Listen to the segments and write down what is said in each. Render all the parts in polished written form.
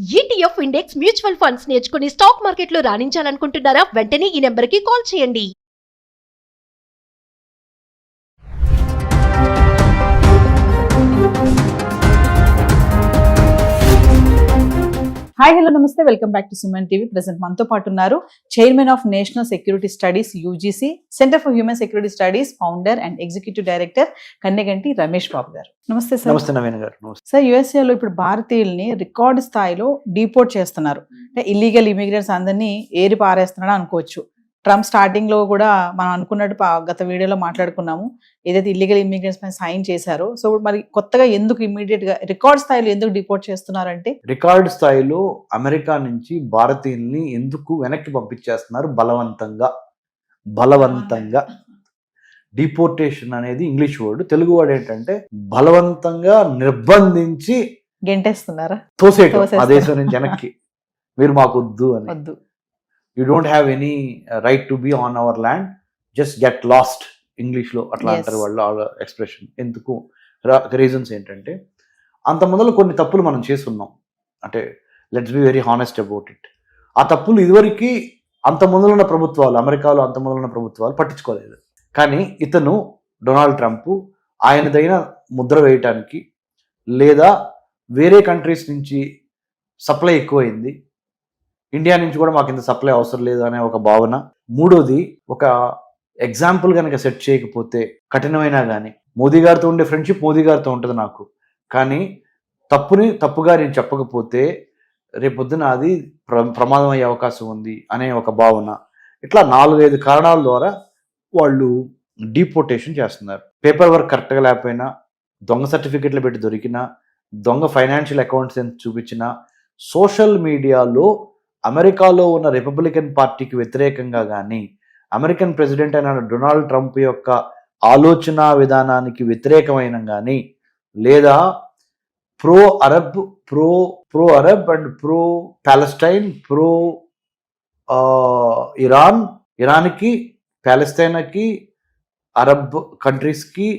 ETF index mutual funds నేర్చుకుని stock మార్కెట్లో రాణించాలనుకుంటున్నారా? వెంటనే ఈ నెంబర్కి కాల్ చేయండి. హాయ్ హలో నమస్తే, welcome back to Suman TV. Present మనతో పాటు ఉన్నారు chairman of national security studies UGC centre for human security studies founder and executive director Kanneganti Ramesh Babu గారు. నమస్తే సార్. నమస్తే నవీన్ గారు. నమస్తే సార్, యుఎస్ఏలో ఇప్పుడు భారతీయుల్ని రికార్డు స్థాయిలో డిపోర్ట్ చేస్తున్నారు. అంటే ఇల్లీగల్ ఇమిగ్రెంట్స్ అందరినీ ఏరి పారేస్తున్నాడు అనుకోవచ్చు. ట్రంప్ స్టార్టింగ్ లో కూడా మనం అనుకున్నట్టు గత వీడియోలో మాట్లాడుకున్నాము, ఏదైతే ఇల్లీగల్ ఇమిగ్రెంట్స్ పైన సైన్ చేశారో. సో మరి కొత్తగా ఎందుకు ఇమీడియట్ గా రికార్డ్ స్థాయిలో ఎందుకు డిపోర్ట్ చేస్తున్నారంటే, రికార్డ్ స్థాయిలో అమెరికా నుంచి భారతీయుల్ని ఎందుకు వెనక్కి పంపించేస్తున్నారు? బలవంతంగా డిపోర్టేషన్ అనేది ఇంగ్లీష్ వర్డ్. తెలుగు వర్డ్ ఏంటంటే బలవంతంగా నిర్బంధించి గెంటేస్తున్నారా, తోసేయటం ఆ దేశం నుంచి వెనక్కి. మీరు మాకు వద్దు అని, వద్దు, you don't have any right to be on our land, just get lost. English లో అట్లా అంటారు వాళ్ళు ఎక్స్ప్రెషన్. ఎందుకు? రీజన్స్ ఏంటంటే, అంత మొదలు కొన్ని తప్పులు మనం చేస్తున్నాం. అంటే let's be very honest about it. ఆ తప్పులు ఇదివరకు అంత ముందులున్న ప్రభుత్వాలు, అమెరికాలో అంత ముందులున్న ప్రభుత్వాలు పట్టించుకోలేదు. కానీ ఇతను డొనాల్డ్ ట్రంప్ ఆయనదైన ముద్ర వేయటానికి, లేదా వేరే కంట్రీస్ నుంచి సప్లై ఎక్కువైంది, ఇండియా నుంచి కూడా మాకు ఇంత సప్లై అవసరం లేదు అనే ఒక భావన. మూడోది, ఒక ఎగ్జాంపుల్ కనుక సెట్ చేయకపోతే కఠినమైనా కానీ, మోదీ గారితో ఉండే ఫ్రెండ్షిప్ మోదీ గారితో ఉంటుంది నాకు, కానీ తప్పుని తప్పుగా నేను చెప్పకపోతే రేపొద్దున అది ప్రమాదం అయ్యే అవకాశం ఉంది అనే ఒక భావన. ఇట్లా 4-5 కారణాల ద్వారా వాళ్ళు డిపోర్టేషన్ చేస్తున్నారు. పేపర్ వర్క్ కరెక్ట్గా లేకపోయినా, దొంగ సర్టిఫికెట్లు పెట్టి దొరికినా, దొంగ ఫైనాన్షియల్ అకౌంట్స్ ఎంత చూపించినా, సోషల్ మీడియాలో అమెరికాలో ఉన్న రిపబ్లికన్ పార్టీకి వ్యతిరేకంగా కానీ, అమెరికన్ ప్రెసిడెంట్ అయిన డొనాల్డ్ ట్రంప్ యొక్క ఆలోచన విధానానికి వ్యతిరేకమైన కానీ, లేదా pro Arab and pro Palestine, pro ఇరాన్కి, ప్యాలెస్తైన్కి, అరబ్ కంట్రీస్కి,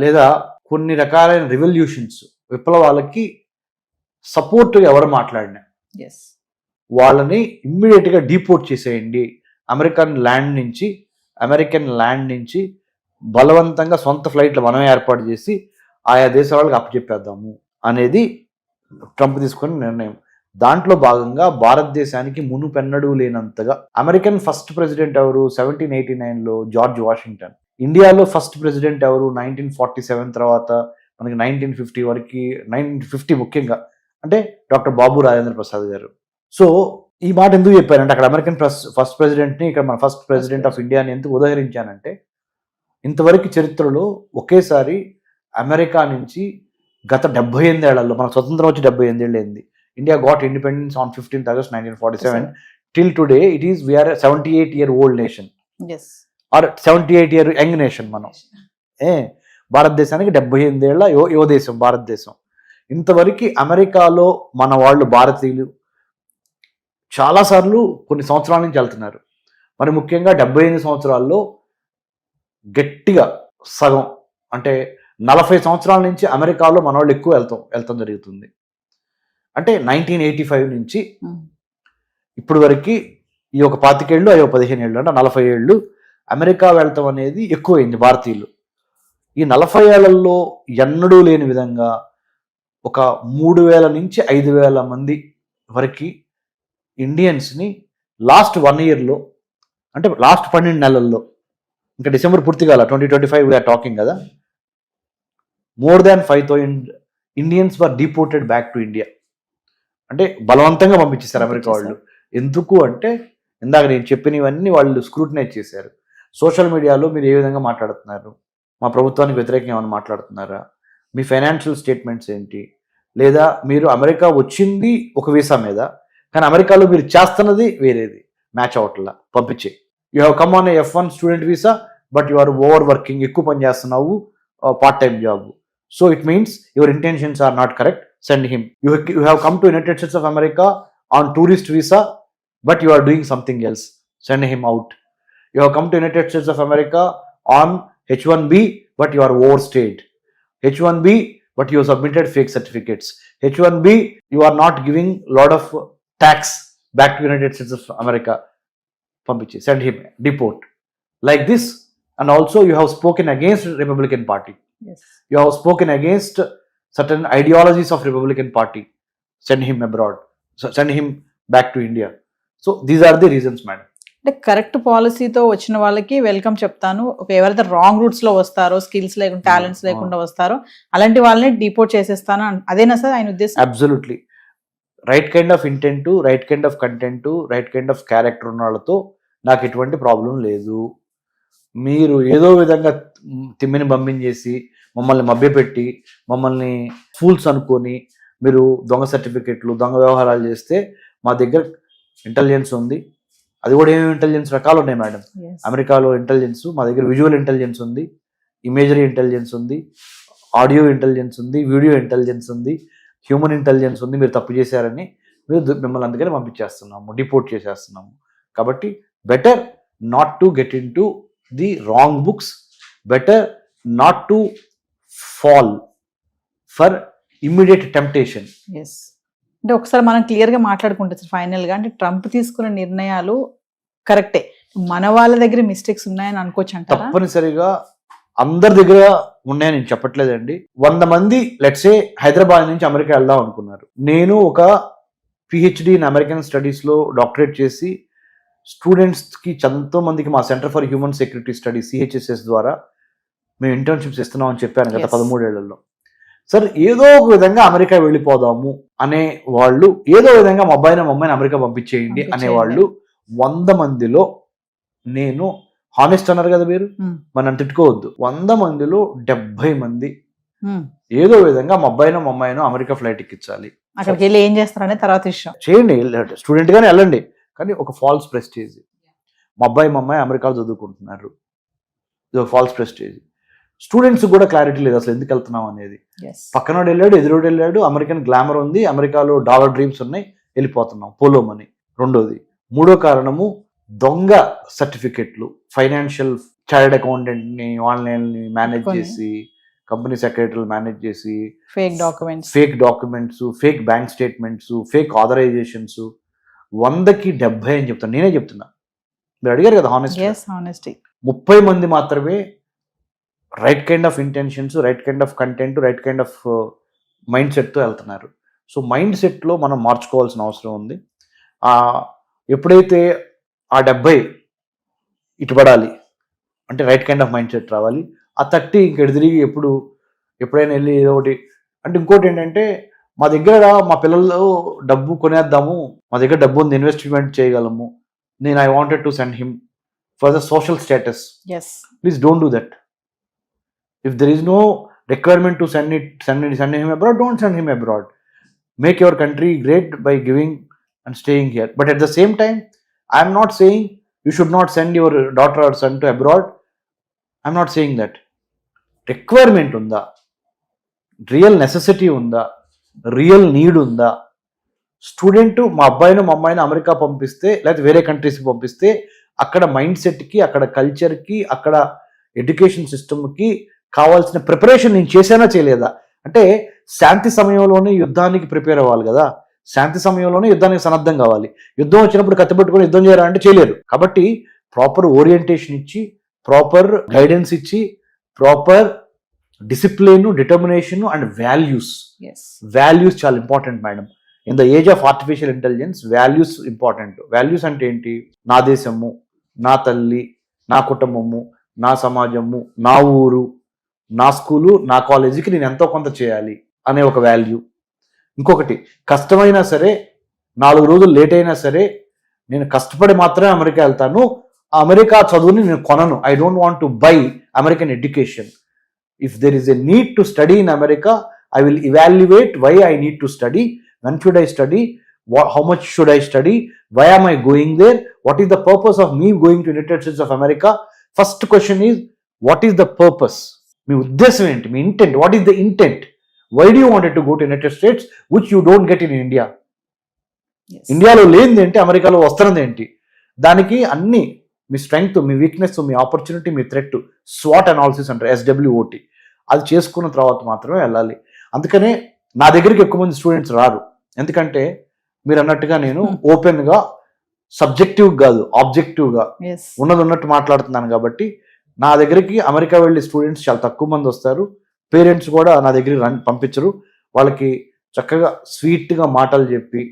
లేదా కొన్ని రకాలైన రివల్యూషన్స్, విప్లవాలకి సపోర్ట్ ఎవరు మాట్లాడినా వాళ్ళని ఇమ్మీడియట్గా డిపోర్ట్ చేసేయండి. అమెరికన్ ల్యాండ్ నుంచి బలవంతంగా సొంత ఫ్లైట్లు మనమే ఏర్పాటు చేసి ఆయా దేశాల వాళ్ళకి అప్పచెప్పేద్దాము అనేది ట్రంప్ తీసుకున్న నిర్ణయం. దాంట్లో భాగంగా భారతదేశానికి మునుపెన్నడూ లేనంతగా అమెరికన్ ఫస్ట్ ప్రెసిడెంట్ ఎవరు? 1789లో జార్జ్ వాషింగ్టన్. ఇండియాలో ఫస్ట్ ప్రెసిడెంట్ ఎవరు? 1947 తర్వాత మనకి 1950 వరకు, 1950 ముఖ్యంగా అంటే డాక్టర్ బాబు రాజేంద్ర ప్రసాద్ గారు. సో ఈ మాట ఎందుకు చెప్పానంటే, అక్కడ అమెరికన్ ఫస్ట్ ప్రెసిడెంట్ని, ఇక్కడ మన ఫస్ట్ ప్రెసిడెంట్ ఆఫ్ ఇండియాని ఎందుకు ఉదహరించానంటే, ఇంతవరకు చరిత్రలో ఒకేసారి అమెరికా నుంచి గత 78 ఏళ్లలో, మన స్వతంత్రం వచ్చి 78 ఏళ్ళు అయింది. India got independence on 15th August 1947. Till today it is we're 78-year-old nation or 78-year young nation. మనం భారతదేశానికి 78 ఏళ్ల యువ దేశం భారతదేశం. ఇంతవరకు అమెరికాలో మన వాళ్ళు, భారతీయులు చాలాసార్లు కొన్ని సంవత్సరాల నుంచి వెళ్తున్నారు. మరి ముఖ్యంగా 78 సంవత్సరాల్లో గట్టిగా సగం, అంటే 40 సంవత్సరాల నుంచి అమెరికాలో మన వాళ్ళు ఎక్కువ వెళ్తాం జరుగుతుంది. అంటే 1985 నుంచి ఇప్పుడు వరకు ఈ ఒక 25 ఏళ్ళు, అయ్యో 15 ఏళ్ళు, అంటే 40 ఏళ్ళు అమెరికా వెళ్తాం అనేది ఎక్కువైంది భారతీయులు. ఈ 40 ఏళ్లలో ఎన్నడూ లేని విధంగా ఒక 3000 నుంచి 5000 మంది వరకు ఇండియన్స్ని లాస్ట్ 1 yearలో, అంటే లాస్ట్ 12 నెలల్లో, ఇంకా డిసెంబర్ పూర్తిగా 2025 వీఆర్ టాకింగ్ కదా, more than 5,000 Indians were deported back to India. అంటే బలవంతంగా పంపించేశారు అమెరికా వాళ్ళు. ఎందుకు అంటే, ఇందాక నేను చెప్పినవన్నీ వాళ్ళు స్క్రూటినైజ్ చేశారు. సోషల్ మీడియాలో మీరు ఏ విధంగా మాట్లాడుతున్నారు, మా ప్రభుత్వానికి వ్యతిరేకంగా ఏమైనా మాట్లాడుతున్నారా, మీ ఫైనాన్షియల్ స్టేట్మెంట్స్ ఏంటి, లేదా మీరు అమెరికా వచ్చింది ఒక వీసా మీద, కానీ అమెరికాలో మీరు చేస్తున్నది వేరేది, మ్యాచ్ అవట్లా, పంపించే. You have come on F1 student visa, but you are over working, ఎక్కువ పని చేస్తున్నావు, part time job. So it means your intentions are not correct, send him. You have come to United States of America on tourist visa, but you are doing something else, send him out. You have come to United States of America on H1B, but you are overstayed. H1B, but you have submitted fake certificates. H1B, you are not giving lot of tax back to United States of America. Pampichi, send him, deport. Like this, and also you have spoken against Republican Party. Yes. You have spoken against certain ideologies of Republican Party. Send him abroad. So send him back to India. So these are the reasons, madam. అంటే correct పాలసీతో వచ్చిన వాళ్ళకి welcome చెప్తాను. ఎవరైతే wrong roots లో వస్తారో, skills లేకుండా, talents లేకుండా వస్తారో అలాంటి వాళ్ళని డిపోర్ట్ చేసేస్తాను, అదేనా సార్ ఆయన ఉద్దేశం? Absolutely. Right kind of intent, right kind of content, right kind of character ఉన్న వాళ్ళతో నాకు ఎటువంటి ప్రాబ్లం లేదు. మీరు ఏదో విధంగా తిమ్మిని పంపించేసి మమ్మల్ని మభ్యపెట్టి మమ్మల్ని ఫూల్స్ అనుకొని మీరు దొంగ సర్టిఫికెట్లు, దొంగ వ్యవహారాలు చేస్తే మా దగ్గర ఇంటెలిజెన్స్ ఉంది. అది కూడా ఏమేమి ఇంటెలిజెన్స్ రకాలు ఉన్నాయి మేడం. అమెరికాలో ఇంటెలిజెన్స్, మా దగ్గర విజువల్ ఇంటెలిజెన్స్ ఉంది, ఇమేజరీ ఇంటెలిజెన్స్ ఉంది, ఆడియో ఇంటెలిజెన్స్ ఉంది, వీడియో ఇంటెలిజెన్స్ ఉంది, హ్యూమన్ ఇంటెలిజెన్స్ ఉంది. మీరు తప్పు చేశారని మిమ్మల్ని అందుకని పంపించేస్తున్నాము, డిపోర్ట్ చేసేస్తున్నాము. కాబట్టి better not to get into the wrong books, better not to fall for immediate temptation. Yes, అంటే ఒకసారి మనం క్లియర్ గా మాట్లాడుకుంటే సార్ ఫైనల్ గా, అంటే ట్రంప్ తీసుకున్న నిర్ణయాలు కరెక్టే, మన వాళ్ళ దగ్గర మిస్టేక్స్ ఉన్నాయని అనుకోవచ్చు అంటారా? తప్పనిసరిగా అందరి దగ్గర ఉన్నాయని నేను చెప్పట్లేదండి. 100 మంది లెట్సే హైదరాబాద్ నుంచి అమెరికా వెళ్దాం అనుకున్నారు. నేను ఒక పిహెచ్డి ఇన్ అమెరికన్ స్టడీస్ లో డాక్టరేట్ చేసి స్టూడెంట్స్ కి ఎంతో మందికి మా centre for human security studies CHSS ద్వారా మేము ఇంటర్న్షిప్స్ ఇస్తున్నాం అని చెప్పాను గత 13 ఏళ్లలో. సార్ ఏదో ఒక విధంగా అమెరికా వెళ్ళిపోదాము అనే వాళ్ళు, ఏదో విధంగా మా అబ్బాయిని అమెరికా పంపించేయండి అనేవాళ్ళు 100 మందిలో నేను హానెస్ట్ అన్నారు కదా మీరు, మనం తిట్టుకోవద్దు, 100 మందిలో 70 మంది ఏదో విధంగా మా అబ్బాయినో అమెరికా ఫ్లైట్ ఎక్కించాలి. అక్కడికి వెళ్ళి ఏం చేస్తారనే తర్వాత విషయం. చేయండి, స్టూడెంట్ గానే వెళ్ళండి, కానీ ఒక ఫాల్స్ ప్రెస్టేజ్. మా అమ్మాయి అమెరికాలో చదువుకుంటున్నారు, ఇది ఒక ఫాల్స్ ప్రెస్టేజ్. స్టూడెంట్స్ కూడా క్లారిటీ లేదు అసలు ఎందుకు వెళ్తున్నాం అనేది. పక్కనోడు వెళ్ళాడు, ఎదురోడు వెళ్ళాడు, అమెరికన్ గ్లామర్ ఉంది, అమెరికాలో డాలర్ డ్రీమ్స్ ఉన్నాయి, వెళ్ళిపోతున్నాం పోలో మనీ. రెండోది. మూడో కారణము దొంగ సర్టిఫికెట్లు, ఫైనాన్షియల్ చార్టెడ్ అకౌంటెంట్ ని ఆన్లైన్ మేనేజ్ చేసి, కంపెనీ సెక్రటరీలు మేనేజ్ చేసి, fake documents, fake bank statements, fake authorisations, 100కి 70 అని చెప్తాను, నేనే చెప్తున్నా. మీరు అడిగారు కదా హానెస్టీ. 30 మంది మాత్రమే right kind of intentions, right kind of content, right kind of mind సెట్తో వెళ్తున్నారు. సో మైండ్ సెట్లో మనం మార్చుకోవాల్సిన అవసరం ఉంది. ఎప్పుడైతే ఆ 70 ఇటుపడాలి అంటే right kind of mind set రావాలి. ఆ 30 ఇంకెడు తిరిగి ఎప్పుడైనా వెళ్ళి ఏదో ఒకటి అంటే. ఇంకోటి ఏంటంటే, మా దగ్గర మా పిల్లలు డబ్బు కొనేద్దాము, మా దగ్గర డబ్బు ఉంది, ఇన్వెస్ట్మెంట్ చేయగలము, నేను I wanted to send him for the social status. Please don't do that. If there is no requirement to send him abroad, don't send him abroad. Make your country great by giving and staying here. But at the same time, I am not saying you should not send your daughter or son to abroad. I am not saying that. Requirement unda, real necessity unda, real need unda. Student మా అబ్బాయిని మా అమ్మాయిని America పంపిస్తే, లేకపోతే వేరే కంట్రీస్కి పంపిస్తే, అక్కడ మైండ్ సెట్కి, అక్కడ కల్చర్కి, అక్కడ ఎడ్యుకేషన్ సిస్టమ్కి కావాల్సిన ప్రిపరేషన్ నేను చేశానా చేయలేదా? అంటే శాంతి సమయంలోనే యుద్ధానికి ప్రిపేర్ అవ్వాలి కదా, శాంతి సమయంలోనే యుద్ధానికి సన్నద్ధం కావాలి. యుద్ధం వచ్చినప్పుడు కత్తిపెట్టుకొని యుద్ధం చేయాలా అంటే చేయలేరు. కాబట్టి ప్రాపర్ ఓరియంటేషన్ ఇచ్చి, ప్రాపర్ గైడెన్స్ ఇచ్చి, proper discipline, determination and values చాలా important madam. In the age of artificial intelligence values important. Values అంటే ఏంటి? నా దేశము, నా తల్లి, నా కుటుంబము, నా సమాజము, నా ఊరు, నా స్కూలు, నా కాలేజీకి నేను ఎంతో కొంత చేయాలి అనే ఒక వాల్యూ. ఇంకొకటి, కష్టమైనా సరే, 4 రోజులు లేట్ అయినా సరే, నేను కష్టపడి మాత్రమే అమెరికా వెళ్తాను, అమెరికా చదువుని నేను కొనను. I don't want to buy American education. If there is a need to study in America, I will evaluate why I need to study, when should I study, how much should I study, why am I going there, what is the purpose of me going to United States of America. First question is, what is the purpose? మీ ఉద్దేశం ఏంటి? మీ intent, what is the intent? Why do you wanted to go to United States which you don't get in India? ఇండియాలో లేనిది ఏంటి, అమెరికాలో వస్తున్నది ఏంటి? దానికి అన్ని మీ స్ట్రెంగ్త్, మీ వీక్నెస్, మీ ఆపర్చునిటీ, మీ థ్రెట్, స్వాట్ అనాలిసిస్ అంటారు, SWOT, అది చేసుకున్న తర్వాత మాత్రమే వెళ్ళాలి. అందుకనే నా దగ్గరికి ఎక్కువ మంది స్టూడెంట్స్ రారు, ఎందుకంటే మీరు అన్నట్టుగా నేను ఓపెన్గా సబ్జెక్టివ్ కాదు ఆబ్జెక్టివ్గా ఉన్నది ఉన్నట్టు మాట్లాడుతున్నాను. కాబట్టి నా దగ్గరికి అమెరికా వెళ్ళే స్టూడెంట్స్ చాలా తక్కువ మంది వస్తారు. పేరెంట్స్ కూడా నా దగ్గరికి పంపించరు. వాళ్ళకి చక్కగా స్వీట్గా మాటలు చెప్పి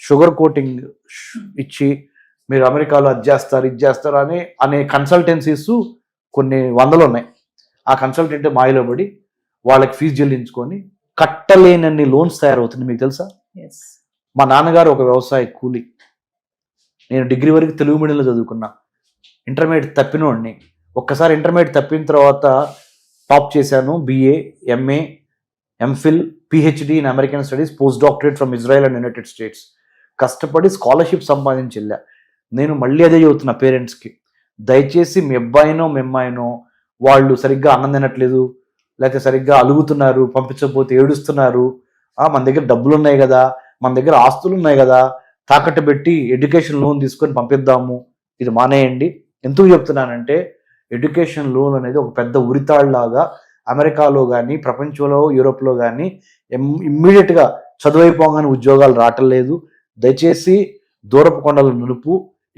షుగర్ కోటింగ్ ఇచ్చి మీరు అమెరికాలో అది చేస్తారు ఇది చేస్తారు అనే కన్సల్టెన్సీస్ కొన్ని వందలు ఉన్నాయి. ఆ కన్సల్టెంట్ మాయలో పడి వాళ్ళకి ఫీజు చెల్లించుకొని కట్టలేనన్ని లోన్స్ తయారవుతుంది. మీకు తెలుసా? మా నాన్నగారు ఒక వ్యవసాయ కూలి. నేను డిగ్రీ వరకు తెలుగు మీడియంలో చదువుకున్నా. ఇంటర్మీడియట్ తప్పినోడిని. ఒక్కసారి ఇంటర్మీడియట్ తప్పిన తర్వాత టాప్ చేశాను. BA, MA, MPhil, PhD in American studies, post doctorate from Israel and United states. కష్టపడి స్కాలర్షిప్ సంపాదించి వెళ్ళా. నేను మళ్ళీ అదే చెబుతున్నా పేరెంట్స్కి, దయచేసి మీ అబ్బాయినో మీ అమ్మాయినో వాళ్ళు సరిగ్గా అన్నం తినట్లేదు, లేకపోతే సరిగ్గా అలుగుతున్నారు, పంపించకపోతే ఏడుస్తున్నారు, మన దగ్గర డబ్బులు ఉన్నాయి కదా, మన దగ్గర ఆస్తులు ఉన్నాయి కదా, తాకట్టు పెట్టి ఎడ్యుకేషన్ లోన్ తీసుకొని పంపిద్దాము, ఇది మానేయండి. ఎందుకు చెప్తున్నానంటే ఎడ్యుకేషన్ లోన్ అనేది ఒక పెద్ద ఉరితాళ్లాగా అమెరికాలో కానీ ప్రపంచంలో యూరోప్లో కానీ ఇమ్మీడియట్గా చదువైపోగానే ఉద్యోగాలు రావటం లేదు. దయచేసి దూరపు కొండల నునుపు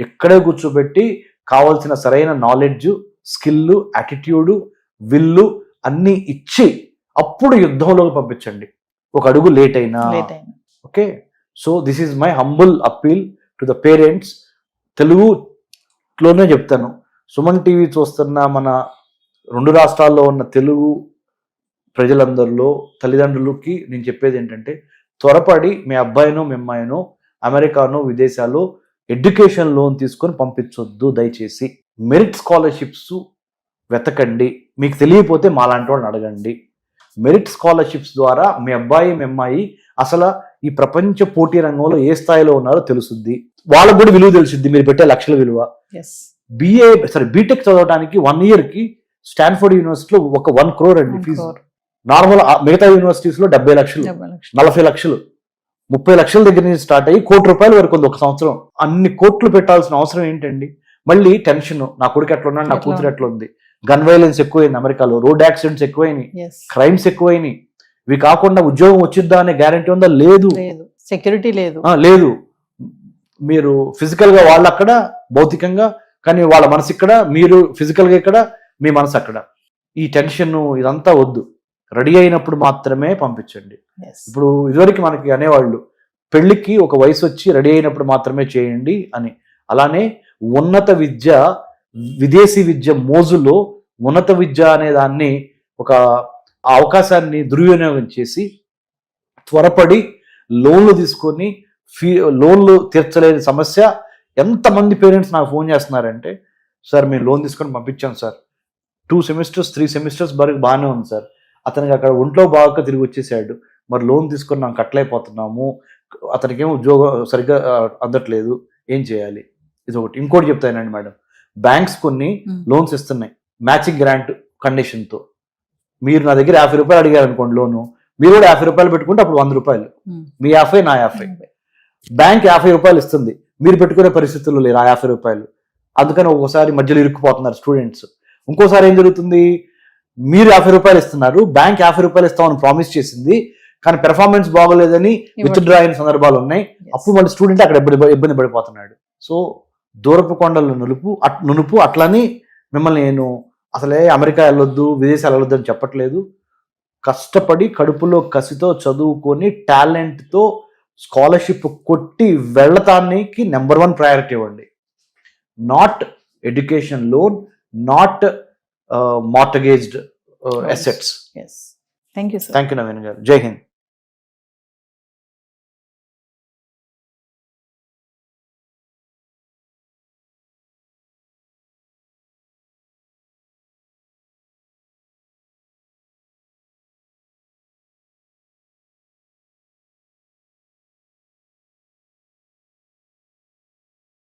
ఎక్కడే కూర్చోబెట్టి కావాల్సిన సరైన నాలెడ్జ్, స్కిల్, యాటిట్యూడ్, విల్లు అన్నీ ఇచ్చి అప్పుడు యుద్ధంలోకి పంపించండి, ఒక అడుగు లేట్ అయినా. Okay, so this is my humble appeal to the parents. తెలుగులోనే చెప్తాను, సుమన్ టీవీ చూస్తున్న మన 2 రాష్ట్రాల్లో ఉన్న తెలుగు ప్రజలందరిలో తల్లిదండ్రులకి నేను చెప్పేది ఏంటంటే, త్వరపడి మీ అబ్బాయినో మీ అమ్మాయినో అమెరికానో విదేశాల్లో ఎడ్యుకేషన్ లోన్ తీసుకొని పంపించొద్దు. దయచేసి మెరిట్ స్కాలర్షిప్స్ వెతకండి. మీకు తెలియకపోతే మాలాంటి వాళ్ళని అడగండి. మెరిట్ స్కాలర్షిప్స్ ద్వారా మీ అబ్బాయి మీ అమ్మాయి అసలు ఈ ప్రపంచ పోటీ రంగంలో ఏ స్థాయిలో ఉన్నారో తెలుసుద్ది. వాళ్ళకు కూడా విలువ తెలుసుద్ది, మీరు పెట్టే లక్షల విలువ. బీటెక్ చదవడానికి 1 yearకి స్టాన్ఫోర్డ్ యూనివర్సిటీలో ఒక 1 crore అండి ఫీజు. నార్మల్ మిగతా యూనివర్సిటీస్ లో 70 లక్షలు, 40 లక్షలు, 30 లక్షల దగ్గర నుంచి స్టార్ట్ అయ్యి ₹1 కోటి వరకు ఉంది ఒక సంవత్సరం. అన్ని కోట్లు పెట్టాల్సిన అవసరం ఏంటండి? మళ్ళీ టెన్షన్, నా కొడుకు ఎట్లా ఉన్నాడు, నా కూతురు ఎట్లా ఉంది, గన్ వైలెన్స్ ఎక్కువైంది అమెరికాలో, రోడ్ యాక్సిడెంట్స్ ఎక్కువైనాయి, క్రైమ్స్ ఎక్కువైనాయి. ఇవి కాకుండా ఉద్యోగం వచ్చిద్దా అనే గ్యారంటీ ఉందా? లేదు. సెక్యూరిటీ లేదు. లేదు. మీరు ఫిజికల్ గా వాళ్ళు అక్కడ భౌతికంగా, కానీ వాళ్ళ మనసు ఇక్కడ, మీరు ఫిజికల్ గా ఇక్కడ, మీ మనసు అక్కడ. ఈ టెన్షన్ ఇదంతా వద్దు. రెడీ అయినప్పుడు మాత్రమే పంపించండి. ఇప్పుడు ఇదివరకు మనకి అనేవాళ్ళు పెళ్లికి ఒక వయసు వచ్చి రెడీ అయినప్పుడు మాత్రమే చేయండి అని. అలానే ఉన్నత విద్య, విదేశీ విద్య మోజులో ఉన్నత విద్య అనే దాన్ని ఒక అవకాశాన్ని దుర్వినియోగం చేసి త్వరపడి లోన్లు తీసుకొని లోన్లు తీర్చలేని సమస్య. ఎంతమంది పేరెంట్స్ నాకు ఫోన్ చేస్తున్నారంటే, సార్ మేము లోన్ తీసుకొని పంపించాం సార్, 2 semesters 3 semesters వరకు బాగానే ఉంది సార్, అతనికి అక్కడ ఒంట్లో బాగా తిరిగి వచ్చేసాడు, మరి లోన్ తీసుకొని మనం కట్టలేకపోతున్నాము, అతనికి ఏమో ఉద్యోగం సరిగ్గా అందట్లేదు, ఏం చేయాలి? ఇది ఒకటి. ఇంకోటి చెప్తానండి మేడం, బ్యాంక్స్ కొన్ని లోన్స్ ఇస్తున్నాయి మ్యాచింగ్ గ్రాంట్ కండిషన్తో. మీరు నా దగ్గర ₹50 అడిగారు అనుకోండి లోను, మీరు కూడా ₹50 పెట్టుకుంటే అప్పుడు ₹100, మీ 50 నా 50. బ్యాంక్ ₹50 ఇస్తుంది, మీరు పెట్టుకునే పరిస్థితుల్లో లేరు ఆ ₹50. అందుకని ఒక్కోసారి మధ్యలో ఇరుక్కుపోతున్నారు స్టూడెంట్స్. ఇంకోసారి ఏం జరుగుతుంది, మీరు ₹50 ఇస్తున్నారు, బ్యాంక్ ₹50 ఇస్తామని ప్రామిస్ చేసింది, కానీ పెర్ఫార్మెన్స్ బాగోలేదని విత్డ్రా అయిన సందర్భాలు ఉన్నాయి. అప్పుడు మళ్ళీ స్టూడెంట్ అక్కడ ఇబ్బంది పడిపోతున్నాడు. సో దూరపు కొండల నునుపు అట్లని మిమ్మల్ని నేను అసలే అమెరికా వెళ్ళొద్దు, విదేశాలు వెళ్ళొద్దు అని చెప్పట్లేదు. కష్టపడి కడుపులో కసితో చదువుకొని టాలెంట్తో స్కాలర్షిప్ కొట్టి వెళ్ళటానికి నెంబర్ 1 ప్రయారిటీ ఇవ్వండి. Not education loan, not mortgaged assets. Thank you Naveen గారు. జై హింద్.